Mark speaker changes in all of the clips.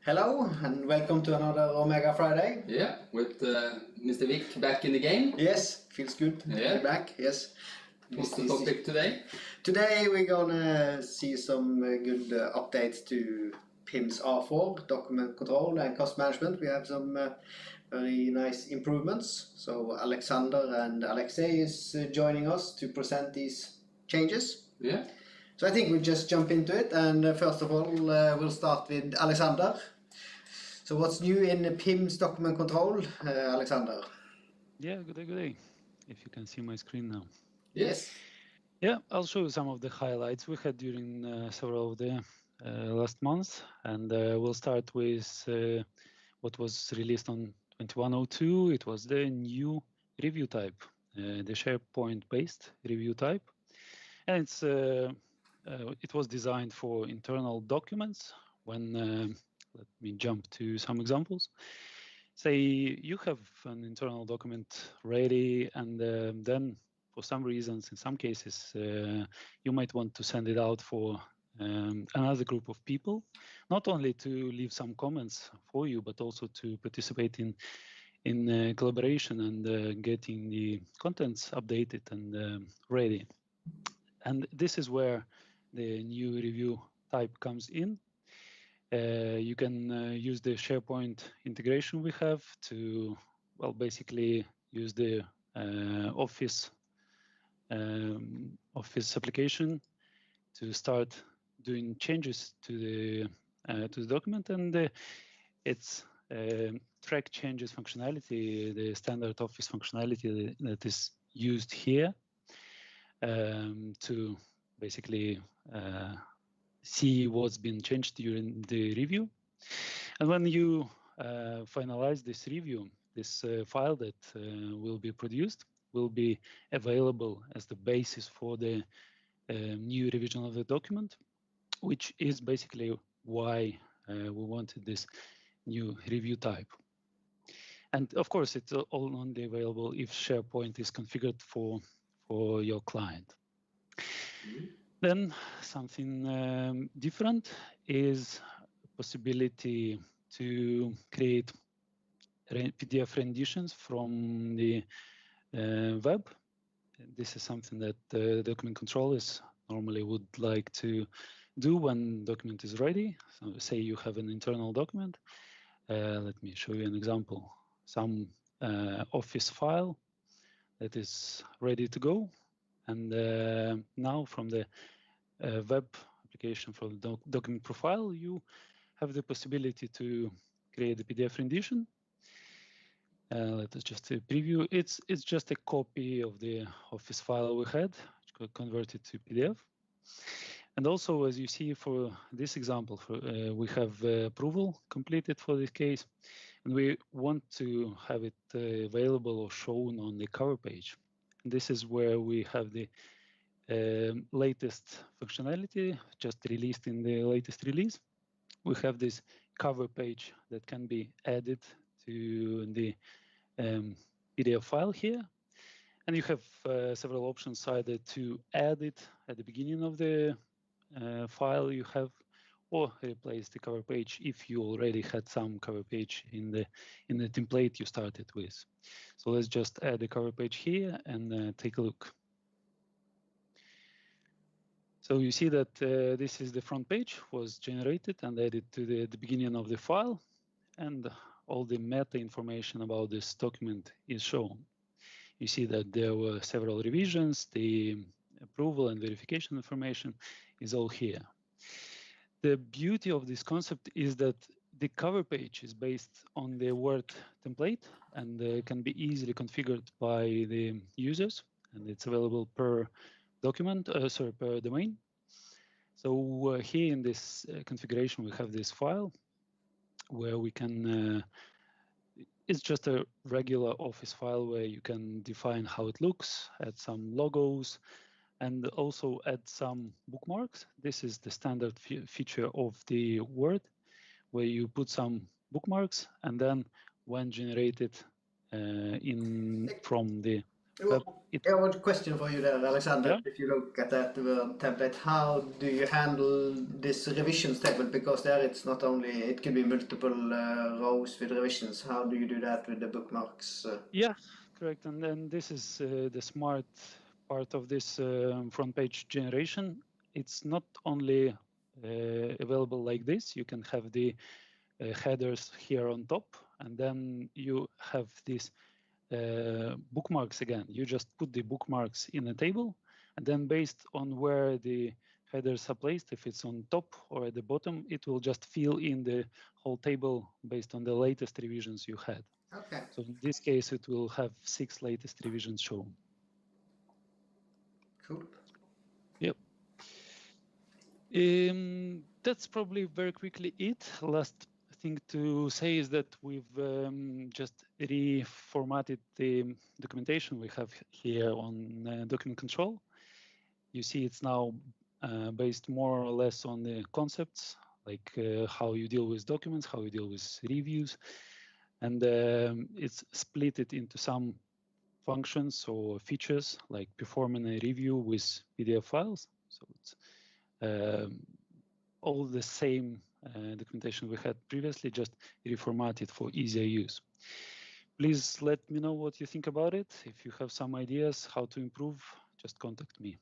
Speaker 1: Hello and welcome to another Omega Friday.
Speaker 2: Yeah, with Mr. Vic back in the game.
Speaker 1: Yes, feels good to be back. Yes.
Speaker 2: What's the topic today?
Speaker 1: Today we're gonna see some good updates to Pims R4, document control and cost management. We have some very nice improvements. So Alexander and Alexei is joining us to present these changes.
Speaker 2: Yeah.
Speaker 1: So I think we'll just jump into it, and first of all we'll start with Alexander. So what's new in Pims document control, Alexander?
Speaker 3: Yeah, good day. If you can see my screen now.
Speaker 1: Yes.
Speaker 3: Yeah, I'll show you some of the highlights we had during several of the last months, and we'll start with what was released on 2102. It was the new review type, the SharePoint-based review type, and it was designed for internal documents. When let me jump to some examples. Say you have an internal document ready, and then for some reasons, in some cases, you might want to send it out for another group of people, not only to leave some comments for you, but also to participate in collaboration and getting the contents updated and ready. And this is where the new review type comes in. You can use the SharePoint integration we have to, well, basically use the Office application to start doing changes to the document, and it's track changes functionality, the standard Office functionality that is used here to basically see what's been changed during the review. And when you finalize this review, this file that will be produced will be available as the basis for the new revision of the document, which is basically why we wanted this new review type. And of course, it's all only available if SharePoint is configured for your client. Then something different is possibility to create PDF renditions from the web. This is something that document controllers normally would like to do when document is ready. So say you have an internal document. Let me show you an example. Some Office file that is ready to go. And now from the web application from the document profile, you have the possibility to create the PDF rendition. Let us just preview. It's just a copy of the Office file we had, converted to PDF. And also, as you see for this example, we have approval completed for this case, and we want to have it available or shown on the cover page. And this is where we have the latest functionality just released in the latest release. We have this cover page that can be added to the PDF file here. And you have several options, either to add it at the beginning of the file you have, or replace the cover page if you already had some cover page in the template you started with. So let's just add the cover page here and take a look. So you see that this is the front page was generated and added to the beginning of the file, and all the meta information about this document is shown. You see that there were several revisions, the approval and verification information is all here. The beauty of this concept is that the cover page is based on the Word template and can be easily configured by the users, and it's available per document, per domain. So here in this configuration, we have this file where we can, it's just a regular Office file where you can define how it looks, add some logos, and also add some bookmarks. This is the standard feature of the Word, where you put some bookmarks, and then when generated from the
Speaker 1: One question for you there, Alexander.
Speaker 3: Yeah.
Speaker 1: If you look at that template, how do you handle this revisions table? Because there it's not only, it can be multiple rows with revisions. How do you do that with the bookmarks?
Speaker 3: Yeah, correct. And then this is the smart part of this front page generation. It's not only available like this. You can have the headers here on top, and then you have these bookmarks again. You just put the bookmarks in a table, and then based on where the headers are placed, if it's on top or at the bottom, it will just fill in the whole table based on the latest revisions you had.
Speaker 1: Okay.
Speaker 3: So in this case, it will have 6 latest revisions shown.
Speaker 1: Cool.
Speaker 3: Yep. That's probably very quickly it. Last thing to say is that we've just reformatted the documentation we have here on document control. You see it's now based more or less on the concepts, like how you deal with documents, how you deal with reviews, and it's split it into some functions or features, like performing a review with PDF files. So it's all the same documentation we had previously, just reformatted for easier use. Please let me know what you think about it. If you have some ideas how to improve, just contact me.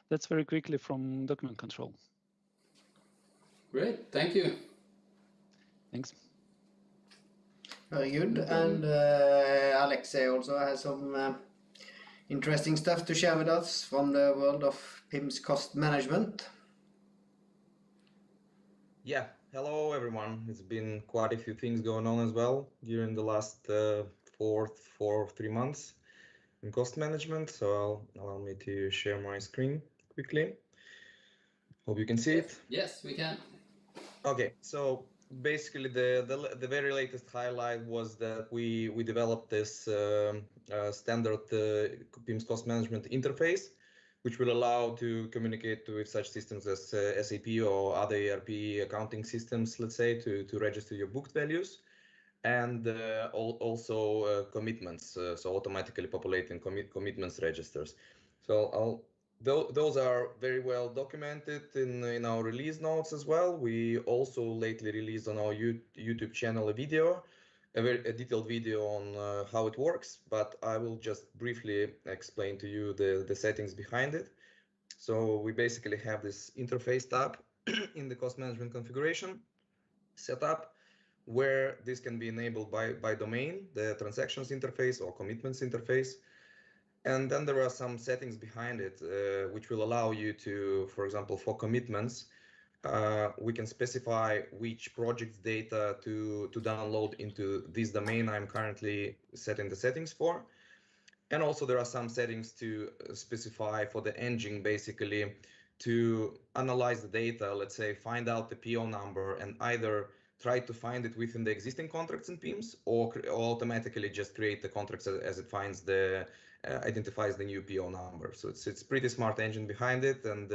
Speaker 3: That's very quickly from document control.
Speaker 2: Great, thank you.
Speaker 3: Thanks.
Speaker 1: Very good. And Alexei also has some interesting stuff to share with us from the world of Pims cost management.
Speaker 4: Yeah, hello everyone. It's been quite a few things going on as well during the last 3 months in cost management. So allow me to share my screen quickly. Hope you can see it.
Speaker 2: Yes, we can.
Speaker 4: Okay, so basically the very latest highlight was that we developed this standard Pims cost management interface, which will allow to communicate with such systems as SAP or other ERP accounting systems, let's say, to register your booked values, and also commitments, so automatically populating commitments registers. So those are very well documented in our release notes as well. We also lately released on our YouTube channel a video, a detailed video on how it works, but I will just briefly explain to you the settings behind it. So we basically have this interface tab in the cost management configuration setup, where this can be enabled by domain, the transactions interface or commitments interface. And then there are some settings behind it, which will allow you to, for example, for commitments, we can specify which project's data to download into this domain I'm currently setting the settings for. And also there are some settings to specify for the engine, basically to analyze the data, let's say find out the PO number and either try to find it within the existing contracts in Pims or automatically just create the contracts as it finds the identifies the new PO number. So it's pretty smart engine behind it, and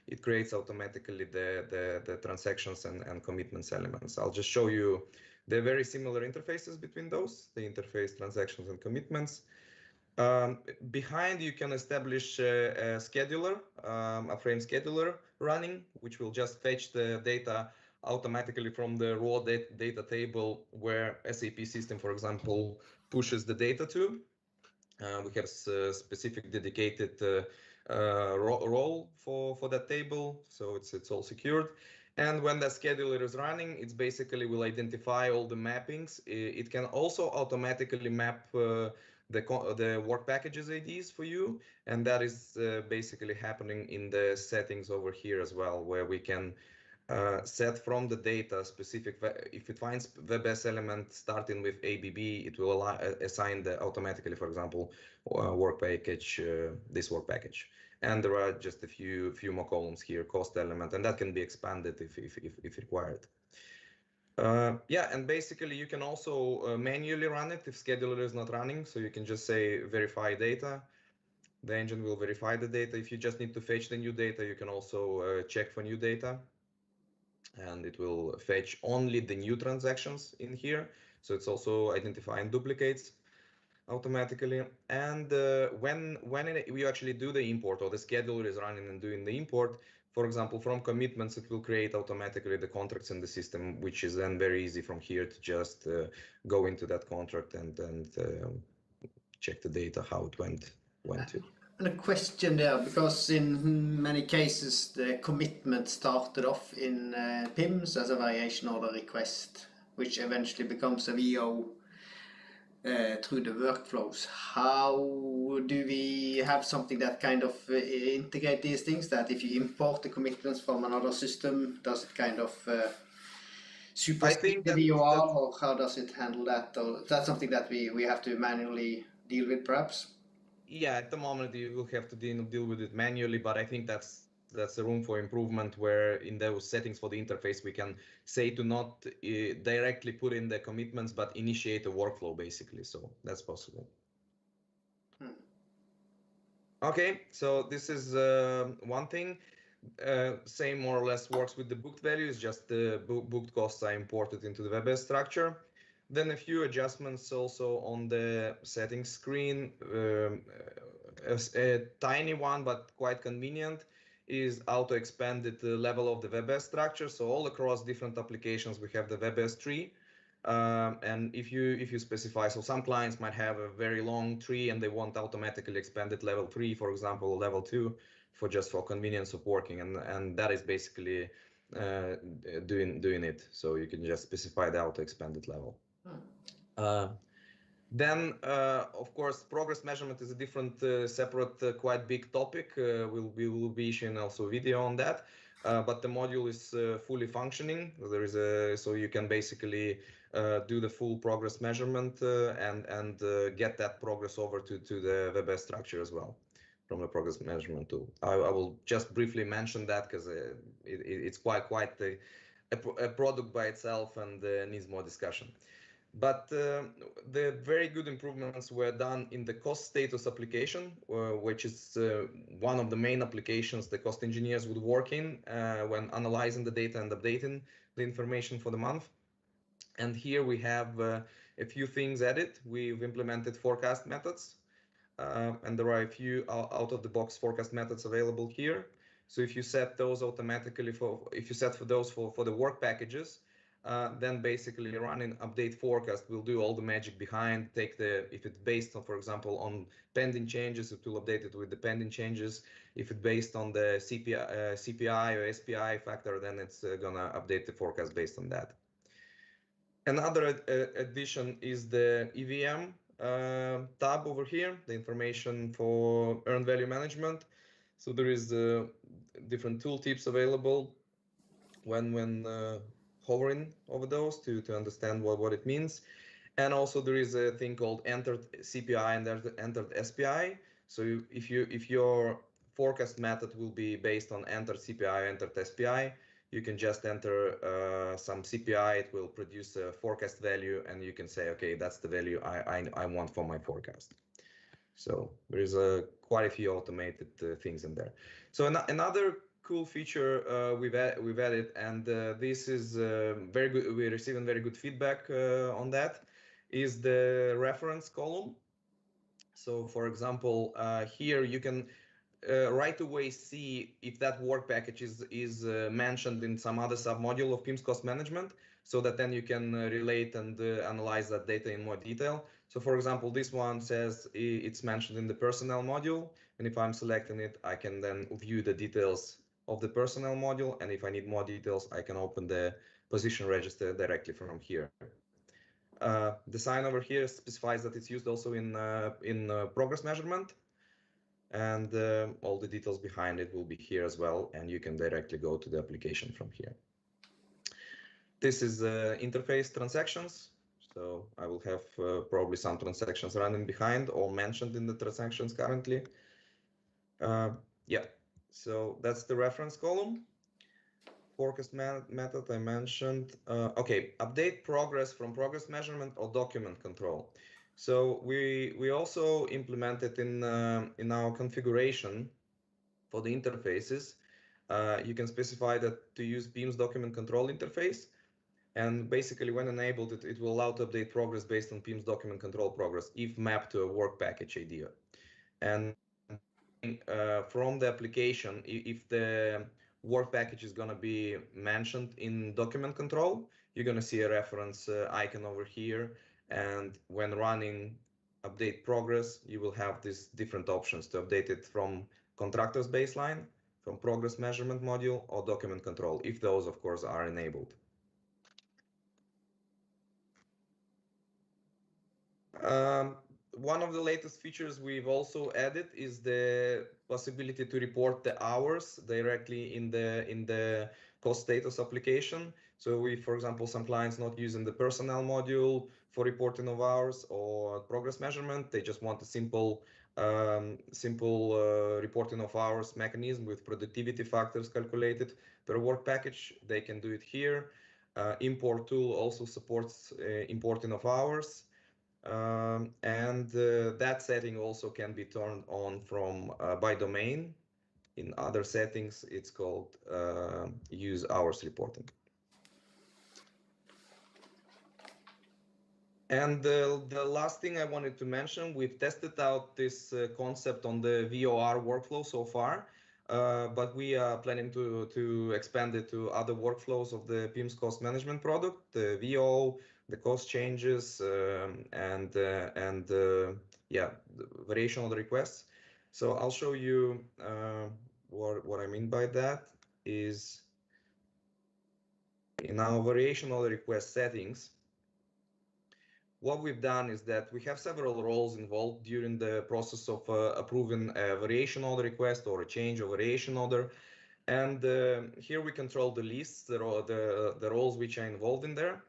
Speaker 4: it creates automatically the transactions and commitments elements. I'll just show you the very similar interfaces between those, the interface, transactions, and commitments. Behind you can establish a scheduler, a frame scheduler running, which will just fetch the data automatically from the raw data table where SAP system, for example, pushes the data to. We have a specific dedicated role for that table, so it's all secured. And when the scheduler is running, it's basically will identify all the mappings. It can also automatically map the work packages IDs for you, and that is basically happening in the settings over here as well, where we can set from the data specific. If it finds WebS element starting with ABB, it will assign the automatically, for example, work package, this work package. And there are just a few more columns here, cost element, and that can be expanded if required. Yeah, and basically you can also manually run it if scheduler is not running. So you can just say verify data. The engine will verify the data. If you just need to fetch the new data, you can also check for new data. And it will fetch only the new transactions in here. So it's also identifying duplicates. automatically. And when we actually do the import, or the scheduler is running and doing the import, for example, from commitments, it will create automatically the contracts in the system, which is then very easy from here to just go into that contract and check the data, how it went to.
Speaker 1: And a question there, because in many cases the commitment started off in Pims as a variation order request, which eventually becomes a VO through the workflows. How do we have something that kind of integrate these things, that if you import the commitments from another system, does it kind of supersede the VOR, or how does it handle that? Or that's something that we have to manually deal with, perhaps?
Speaker 4: Yeah, at the moment you will have to deal with it manually, but I think that's a room for improvement, where in those settings for the interface we can say to not directly put in the commitments, but initiate a workflow basically. So that's possible. Okay, so this is one thing. Same more or less works with the booked values, just the booked costs are imported into the WebS structure. Then a few adjustments also on the settings screen. A tiny one, but quite convenient, is auto expanded the level of the WebS structure. So all across different applications, we have the WebS tree. And if you specify, so some clients might have a very long tree and they want automatically expanded level 3, for example, or level 2, for convenience of working, and that is basically doing it. So you can just specify the auto expanded level. Then, of course, progress measurement is a different, separate, quite big topic. We will be issuing also a video on that. But the module is fully functioning. So you can basically do the full progress measurement and get that progress over to the WebS structure as well from the progress measurement tool. I will just briefly mention that because it's quite a product by itself and needs more discussion. But the very good improvements were done in the cost status application, which is one of the main applications the cost engineers would work in when analyzing the data and updating the information for the month. And here we have a few things added. We've implemented forecast methods, and there are a few out-of-the-box forecast methods available here. So if you set those automatically for the work packages, then basically running update forecast will do all the magic behind. If it's based on, for example, on pending changes, it will update it with the pending changes. If it's based on the CPI or SPI factor, then it's gonna update the forecast based on that. Another addition is the EVM tab over here, the information for earned value management. So there is different tooltips available when hovering over those to understand what it means. And also there is a thing called entered CPI and entered SPI. So if your forecast method will be based on entered CPI, entered SPI, you can just enter some CPI, it will produce a forecast value, and you can say, okay, that's the value I want for my forecast. So there is quite a few automated things in there. So another cool feature we've added, and this is very good. We're receiving very good feedback on that. Is the reference column. So, for example, here you can right away see if that work package is mentioned in some other submodule of Pims cost management, so that then you can relate and analyze that data in more detail. So, for example, this one says it's mentioned in the personnel module, and if I'm selecting it, I can then view the details of the personnel module, and if I need more details, I can open the position register directly from here. The sign over here specifies that it's used also in progress measurement, and all the details behind it will be here as well, and you can directly go to the application from here. This is interface transactions, so I will have probably some transactions running behind or mentioned in the transactions currently. Yeah, so that's the reference column. Forecast method I mentioned. Okay, update progress from progress measurement or document control. So we also implemented in our configuration for the interfaces. You can specify that to use Pims document control interface. And basically, when enabled, it will allow to update progress based on Pims document control progress if mapped to a work package idea. And from the application, if the work package is going to be mentioned in document control, you're going to see a reference icon over here. And when running update progress, you will have these different options to update it from contractor's baseline, from progress measurement module, or document control, if those, of course, are enabled. One of the latest features we've also added is the possibility to report the hours directly in the cost status application. So if, for example, some clients not using the personnel module for reporting of hours or progress measurement, they just want a simple reporting of hours mechanism with productivity factors calculated per work package, they can do it here. Import tool also supports importing of hours. That setting also can be turned on from by domain. In other settings, it's called use hours reporting. And the last thing I wanted to mention, we've tested out this concept on the VOR workflow so far, but we are planning to expand it to other workflows of the Pims cost management product, the VO, the cost changes, and the variation of the requests. So I'll show you what I mean by that is in our variation of the request settings. What we've done is that we have several roles involved during the process of approving a variation order request or a change of variation order. And here we control the lists, the roles which are involved in there.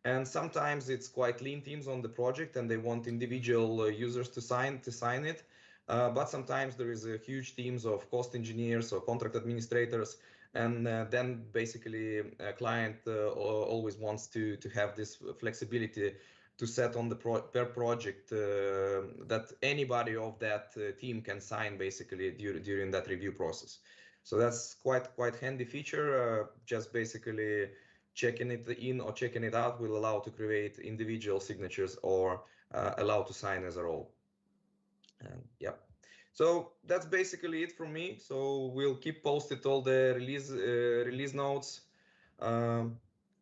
Speaker 4: And sometimes it's quite lean teams on the project and they want individual users to sign it. But sometimes there is a huge teams of cost engineers or contract administrators. And then basically a client always wants to have this flexibility to set on the per project that anybody of that team can sign basically during that review process. So that's quite handy feature. Just basically checking it in or checking it out will allow to create individual signatures or allow to sign as a role. Yeah. So that's basically it from me. So we'll keep posted all the release notes on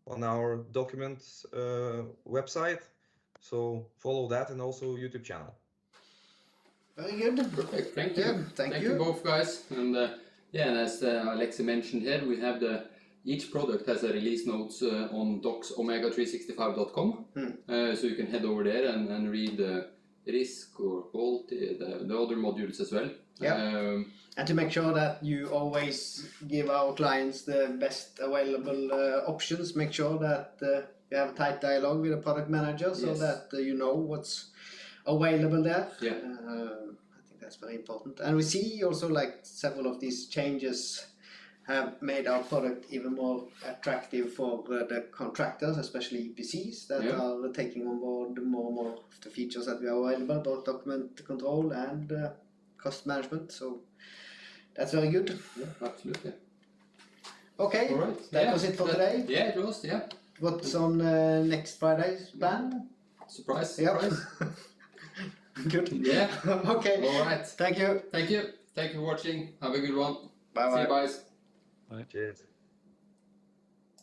Speaker 4: our documents website. So follow that and also YouTube channel.
Speaker 1: Very good.
Speaker 2: Perfect. Thank you.
Speaker 1: Yeah, thank you
Speaker 2: both guys. And and as Alexei mentioned here, we have each product has a release notes on docsomega365.com. So you can head over there and read the risk or quality, the other modules as well.
Speaker 1: Yeah. And to make sure that you always give our clients the best available options, make sure that you have a tight dialogue with the product manager so that you know what's available there.
Speaker 2: Yeah.
Speaker 1: I think that's very important. And we see also like several of these changes have made our product even more attractive for the contractors, especially EPCs that are taking on board more and more of the features that we are available, both document control and cost management. So that's very good.
Speaker 2: Yeah, absolutely.
Speaker 1: Okay,
Speaker 2: all right.
Speaker 1: That was it for today.
Speaker 2: Yeah, it was, yeah.
Speaker 1: What's on next Friday's plan?
Speaker 2: Surprise.
Speaker 1: Good.
Speaker 2: Yeah.
Speaker 1: Okay.
Speaker 2: All right.
Speaker 1: Thank you.
Speaker 2: Thank you. Thank you for watching. Have a good one.
Speaker 1: Bye bye.
Speaker 2: See you guys.
Speaker 3: Bye.
Speaker 4: Cheers.